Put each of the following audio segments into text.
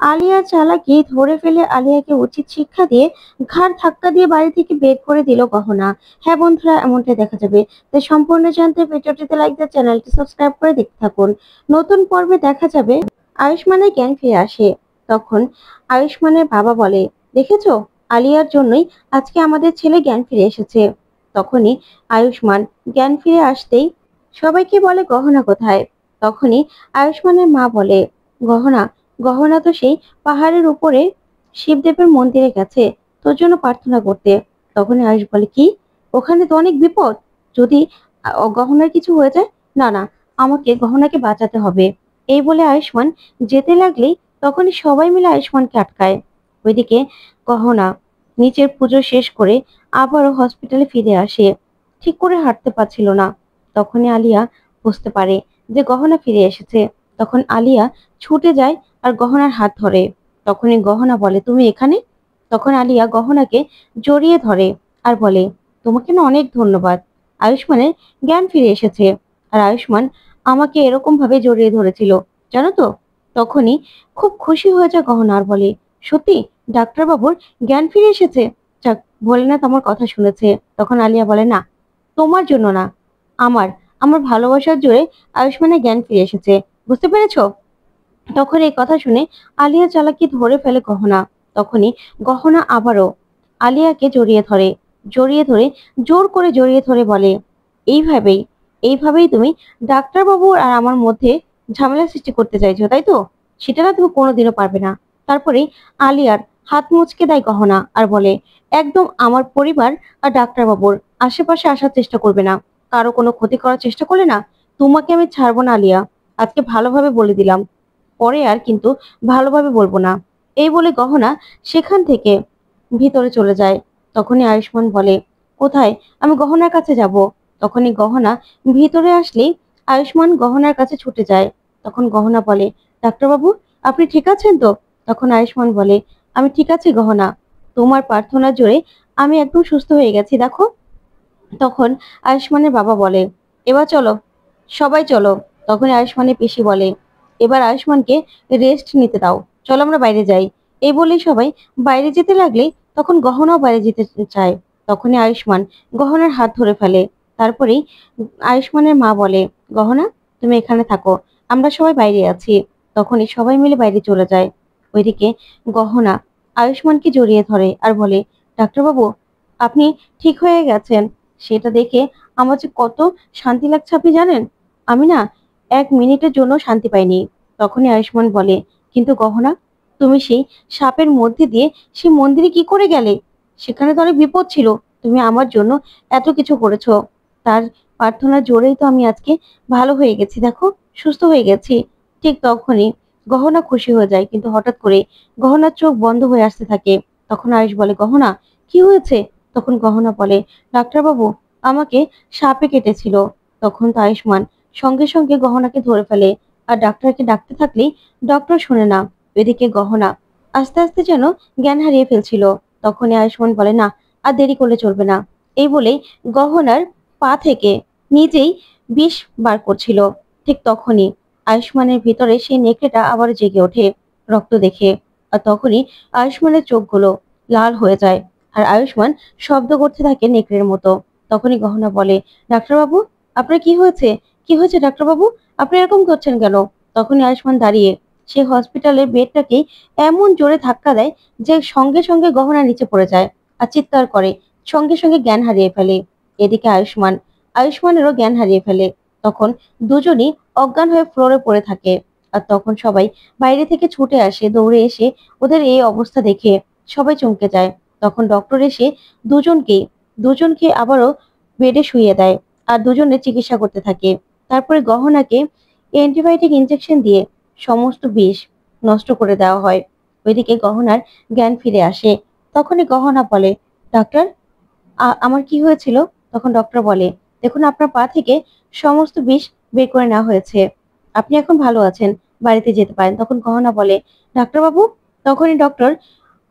আলিয়া চালাকি ধরে ফেলে আলিয়াকে উচিত শিক্ষা দিয়ে ঘাড় ধাক্কা দিয়ে বাড়ি থেকে বের করে দিল গহনা। হ্যাঁ বন্ধুরা, এমনটাই দেখা যাবে। তাই সম্পূর্ণ জানতে ভিডিওটিতে লাইক দিয়ে চ্যানেলটি সাবস্ক্রাইব করে দেখতে থাকুন। নতুন পর্বে দেখা যাবে আয়ুষ্মানের জ্ঞান ফিরে আসে। তখন আয়ুষ্মানের বাবা বলে, দেখেছো, আলিয়ার জন্যই আজকে আমাদের ছেলে জ্ঞান ফিরে এসেছে। তখনই আয়ুষ্মান জ্ঞান ফিরে আসতেই সবাইকে বলে, গহনা কোথায়? তখনই আয়ুষ্মানের মা বলে, গহনা গহনা তো সেই পাহাড়ের উপরে শিবদেবের মন্দিরে গেছে তোর জন্য প্রার্থনা করতে। তখনই আয়ুষ বলে, কি? ওখানে তো অনেক বিপদ, যদি গহনার কিছু হয়ে যায়। না না, আমাকে গহনাকে বাঁচাতে হবে। এই বলে আয়ুষ্মান যেতে লাগলেই তখনই সবাই মিলে আয়ুষ্মানকে আটকায়। ওইদিকে গহনা নিচের পুজো শেষ করে আবারও হসপিটালে ফিরে আসে। ঠিক করে হাঁটতে পারছিল না। তখনই আলিয়া বুঝতে পারে যে গহনা ফিরে এসেছে। তখন আলিয়া ছুটে যায় আর গহনার হাত ধরে। তখনই গহনা বলে, তুমি এখানে? তখন আলিয়া গহনাকে জড়িয়ে ধরে আর বলে, তোমাকে না অনেক ধন্যবাদ। আয়ুষ্মানের জ্ঞান ফিরে এসেছে, আর আয়ুষ্মান আমাকে এরকম ভাবে জড়িয়ে ধরেছিল, জানো তো। তখনই খুব খুশি হয়ে যায় গহনা আর বলে, সত্যি ডাক্তারবাবুর জ্ঞান ফিরে এসেছে? যাক, ভোলেনাথ আমার কথা শুনেছে। তখন আলিয়া বলে, না, তোমার জন্য না, আমার আমার ভালোবাসার জোরে আয়ুষ্মানের জ্ঞান ফিরে এসেছে, বুঝতে পেরেছো? তখন এই কথা শুনে আলিয়া চালাকি ধরে ফেলে গহনা। তখনই গহনা আবারও আলিয়াকে জড়িয়ে ধরে জোর করে জড়িয়ে ধরে বলে, এইভাবেই এইভাবেই তুমি ডাক্তারবাবু আর আমার মধ্যে ঝামেলা সৃষ্টি করতে চাইছো, তাই তো? সেটা না, তুমি কোনোদিনও পারবে না। তারপরে আলিয়ার হাত মুচকে দেয় গহনা আর বলে, একদম আমার পরিবার আর ডাক্তারবাবুর আশেপাশে আসার চেষ্টা করবে না। কারো কোনো ক্ষতি করার চেষ্টা করলে না, তোমাকে আমি ছাড়বো না আলিয়া। আজকে ভালোভাবে বলে দিলাম, পরে আর কিন্তু ভালোভাবে বলবো না। এই বলে গহনা সেখান থেকে ভিতরে চলে যায়। তখনই আয়ুষ্মান বলে, কোথায়? আমি গহনার কাছে যাব। তখনই গহনা ভিতরে আসলেই আয়ুষ্মান গহনার কাছে ছুটে যায়। তখন গহনা বলে, ডাক্তারবাবু, আপনি ঠিক আছেন তো? তখন আয়ুষ্মান বলে, আমি ঠিক আছি গহনা, তোমার প্রার্থনার জোরে আমি একদম সুস্থ হয়ে গেছি, দেখো। তখন আয়ুষ্মানের বাবা বলে, এবার চলো, সবাই চলো। তখন আয়ুষ্মানের পিসি বলে, এবার আয়ুষ্মানকে রেস্ট নিতে দাও, চলো আমরা বাইরে যাই। এই বলেই সবাই বাইরে যেতে লাগলে তখন গহনাও বাইরে যেতে চায়। তখনই আয়ুষ্মান গহনার হাত ধরে ফেলে। তারপরেই আয়ুষ্মানের মা বলে, গহনা তুমি এখানে থাকো, আমরা সবাই বাইরে আছি। তখনই সবাই মিলে বাইরে চলে যায়। ওইদিকে গহনা আয়ুষ্মানকে জড়িয়ে ধরে আর বলে, ডাক্তারবাবু, আপনি ঠিক হয়ে গেছেন, সেটা দেখে আমার যে কত শান্তি লাগছে আপনি জানেন। আমি না 1 মিনিটের জন্য শান্তি পাইনি। তখনই আয়ুষ্মান বলে, কিন্তু গহনা, তুমি সেই সাপের মধ্যে দিয়ে সেই মন্দিরে কি করে গেলে? সেখানে তো অনেক বিপদ ছিল। তুমি আমার জন্য এত কিছু করেছো, তার প্রার্থনার জোরেই তো আমি আজকে ভালো হয়ে গেছি, দেখো, সুস্থ হয়ে গেছি। ঠিক তখনই গহনা খুশি হয়ে যায়, কিন্তু হঠাৎ করে গহনার চোখ বন্ধ হয়ে আসতে থাকে। তখন আয়ুষ বলে, গহনা কি হয়েছে? তখন গহনা বলে, ডাক্তারবাবু, আমাকে সাপে কেটেছিল। তখন তো আয়ুষ্মান সঙ্গে সঙ্গে গহনাকে ধরে ফেলে আর ডাক্তারকে ডাকতে থাকলেই ডক্টর শোনে না। এদিকে গহনা আস্তে আস্তে যেন জ্ঞান হারিয়ে ফেলছিল। তখনই আয়ুষ্মান বলে, না, আর দেরি করলে চলবে না। এই বলেই গহনার পা থেকে নিজেই বিষ বার করছিল। ঠিক তখনই আয়ুষ্মানের ভিতরে সেই নেকড়েটা আবার জেগে ওঠে রক্ত দেখে। আর তখনই আয়ুষ্মানের চোখগুলো লাল হয়ে যায় আর আয়ুষ্মান শব্দ করতে থাকে নেকড়ের মতো। তখনই গহনা বলে, ডাক্তারবাবু, আপনার কি হয়েছে? কি হয়েছে ডাক্তারবাবু? আপনি এরকম করছেন কেন? তখনই আয়ুষ্মান দাঁড়িয়ে সে হসপিটালের বেডটাকে এমন জোরে ধাক্কা দেয় যে সঙ্গে সঙ্গে গহনা নিচে পড়ে যায় আর চিৎকার করে, সঙ্গে সঙ্গে জ্ঞান হারিয়ে ফেলে। এদিকে আয়ুষ্মানেরও জ্ঞান হারিয়ে ফেলে। তখন দুজনই অজ্ঞান হয়ে ফ্লোরে পড়ে থাকে। আর তখন সবাই বাইরে থেকে ছুটে আসে, দৌড়ে এসে ওদের এই অবস্থা দেখে সবাই চমকে যায়। তখন ডক্টর এসে দুজনকে দুজনকে আবারও বেডে শুইয়ে দেয় আর দুজনের চিকিৎসা করতে থাকে। তারপরে গহনাকে অ্যান্টিবায়োটিক ইনজেকশন দিয়ে সমস্ত বিষ নষ্ট করে দেওয়া হয়। ওইদিকে গহনার জ্ঞান ফিরে আসে। তখনই গহনা বলে, ডাক্তার, আমার কি হয়েছিল? তখন ডক্টর বলে, দেখুন, আপনার পা থেকে সমস্ত বিষ বের করে নেওয়া হয়েছে, আপনি এখন ভালো আছেন, বাড়িতে যেতে পারেন। তখন গহনা বলে, ডাক্তারবাবু। তখনই ডক্টর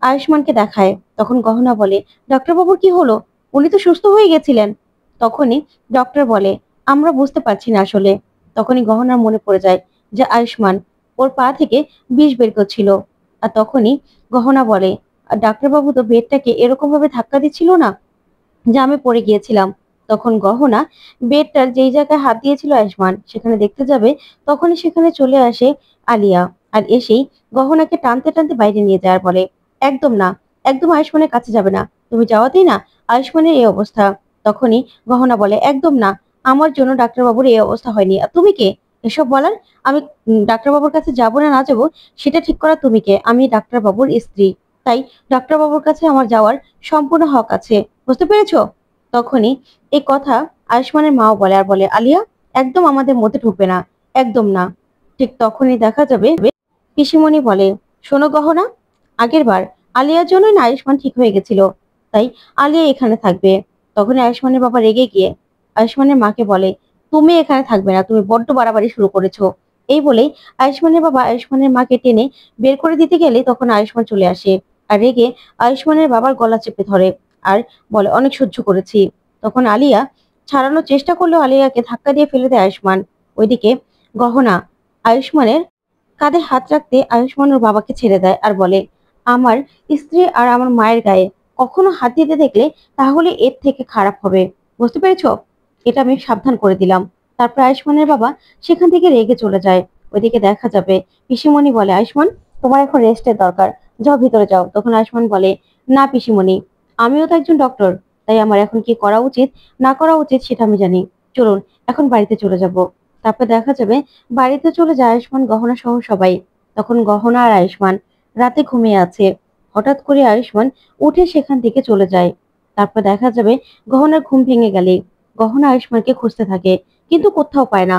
আয়ুষ্মানকে দেখায়। তখন গহনা বলে, ডাক্তারবাবুর কি হলো? উনি তো সুস্থ হয়ে গেছিলেন। তখনই ডক্টর বলে, আমরা বুঝতে পারছি না আসলে। তখনই গহনার মনে পড়ে যায় যে আয়ুষ্মান ওর পা থেকে বিষ বের করছিল। আর তখনই গহনা বলে, ডাক্তারবাবু তো বেডটাকে এরকম ভাবে ধাক্কা দিচ্ছিল না যে আমি পড়ে গিয়েছিলাম। তখন গহনা বেডটার যেই জায়গায় হাত দিয়েছিল আয়ুষ্মান সেখানে দেখতে যাবে, তখনই সেখানে চলে আসে আলিয়া। আর এসেই গহনাকে টানতে টানতে বাইরে নিয়ে যায় আর বলে, একদম না, একদম আয়ুষ্মানের কাছে যাবে না, তুমি যাওয়াতেই না আয়ুষ্মানের এই অবস্থা। তখনই গহনা বলে, একদম না, আমার জন্য ডাক্তারবাবুর এই অবস্থা হয়নি। আর তুমি কে এসব বলার? আমি ডাক্তারবাবুর কাছে যাবো না না যাবো সেটা ঠিক করা তুমি কে? আমি ডাক্তারবাবুর স্ত্রী, তাই ডাক্তারবাবুর কাছে আমার যাওয়ার সম্পূর্ণ হক আছে, বুঝতে পেরেছো? তখনই এই কথা আয়ুষ্মানের মাও বলে আর বলে, আলিয়া একদম আমাদের মধ্যে ঢুকবে না, একদম না। ঠিক তখনই দেখা যাবে পিসিমণি বলে, শোনো গহনা, আগের বার আলিয়ার জন্য না আয়ুষ্মান ঠিক হয়ে গেছিল, তাই আলিয়া এখানে থাকবে। তখন আয়ুষ্মানের বাবা রেগে গিয়ে আয়ুষ্মানের মাকে বলে, তুমি এখানে থাকবে না, তুমি বড্ড বাড়াবাড়ি শুরু করেছো। এই বলেই আয়ুষ্মানের বাবা আয়ুষ্মানের মাকে টেনে বের করে দিতে গেলে তখন আয়ুষ্মান চলে আসে আর রেগে আয়ুষ্মানের বাবার গলা চেপে ধরে আর বলে, অনেক সহ্য করেছি। তখন আলিয়া ছাড়ানোর চেষ্টা করলেও আলিয়াকে ধাক্কা দিয়ে ফেলে দেয় আয়ুষ্মান। ওইদিকে গহনা আয়ুষ্মানের কাঁধে হাত রাখতে আয়ুষ্মান ওর বাবাকে ছেড়ে দেয় আর বলে, আমার স্ত্রী আর আমার মায়ের গায়ে কখনো হাত দিতে দেখলে তাহলে এর থেকে খারাপ হবে, বুঝতে পেরেছো? এটা আমি সাবধান করে দিলাম। তারপর আয়ুষ্মানের বাবা সেখান থেকে রেগে চলে যায়। ওইদিকে দেখা যাবে পিসিমণি বলে, আয়ুষ্মান তোমার এখন রেস্টের দরকার, যাও ভিতরে যাও। তখন আয়ুষ্মান বলে, না পিসিমণি, আমিও তো একজন ডক্টর, তাই আমার এখন কি করা উচিত না করা উচিত সেটা আমি জানি। চলুন এখন বাড়িতে চলে যাব। তারপর দেখা যাবে বাড়িতে চলে যায় আয়ুষ্মান, গহনা সহ সবাই। তখন গহনা আর আয়ুষ্মান রাতে ঘুমিয়ে আছে। হঠাৎ করে আয়ুষ্মান উঠে সেখান থেকে চলে যায়। তারপর দেখা যাবে গহনার ঘুম ভেঙে গেলে গহনা আয়ুষ্মানকে খুঁজতে থাকে, কিন্তু কোথাও পায় না।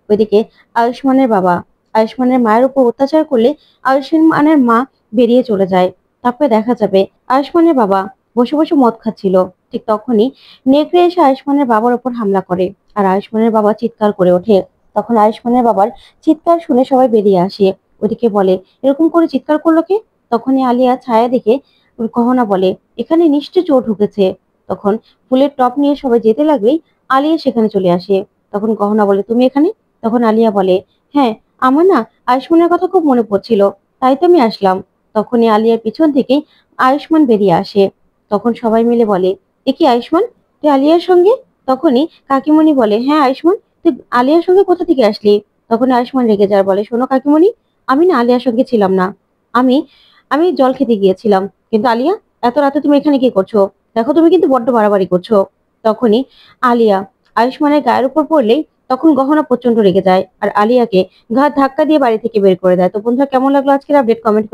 ওইদিকে আয়ুষ্মানের বাবা আয়ুষ্মানের মায়ের উপর অত্যাচার করলে আয়ুষ্মানের মা বেরিয়ে চলে যায়। তারপরে দেখা যাবে আয়ুষ্মানের বাবা বসে বসে মদ খাচ্ছিল। ঠিক তখনই নেকড়ে এসে আয়ুষ্মানের বাবার উপর হামলা করে আর আয়ুষ্মানের বাবা চিৎকার করে ওঠে। তখন আয়ুষ্মানের বাবার চিৎকার শুনে সবাই বেরিয়ে আসে। ওদিকে বলে, এরকম করে চিৎকার করলো কে? তখনই আলিয়া ছায়া দেখে গহনা বলে, এখানে নিশ্চয় চোর ঢুকেছে। তখন ফুলের টব নিয়ে সবাই যেতে লাগলেই আলিয়া সেখানে চলে আসে। তখন গহনা বলে, তুমি এখানে? তখন আলিয়া বলে, হ্যাঁ, আমার না আয়ুষ্মানের কথা খুব মনে পড়ছিল, তাই তো আমি আসলাম। তখনই আলিয়ার পিছন থেকেই আয়ুষ্মান বেরিয়ে আসে। তখন সবাই মিলে বলে, এ কি আয়ুষ্মান, তুই আলিয়ার সঙ্গে? তখনই কাকিমণি বলে, হ্যাঁ আয়ুষ্মান, তুই আলিয়ার সঙ্গে কোথা থেকে আসলি? তখন আয়ুষ্মান রেগে যায়, বলে, শোনো কাকিমণি, আমি না আলিয়ার সঙ্গে ছিলাম না, আমি আমি জল খেতে গিয়েছিলাম। কিন্তু আলিয়া, এত রাতে তুমি এখানে কি করছো? দেখো তুমি কিন্তু বড্ড বাড়াবাড়ি করছো। তখনই আলিয়া আয়ুষ্মানের গায়ের উপর পড়লেই তখন গহনা প্রচন্ড রেগে যায় আর আলিয়াকে ঘাড় ধাক্কা দিয়ে বাড়ি থেকে বের করে দেয়। তো বন্ধুরা, কেমন লাগলো আজকের আপডেট, কমেন্ট করে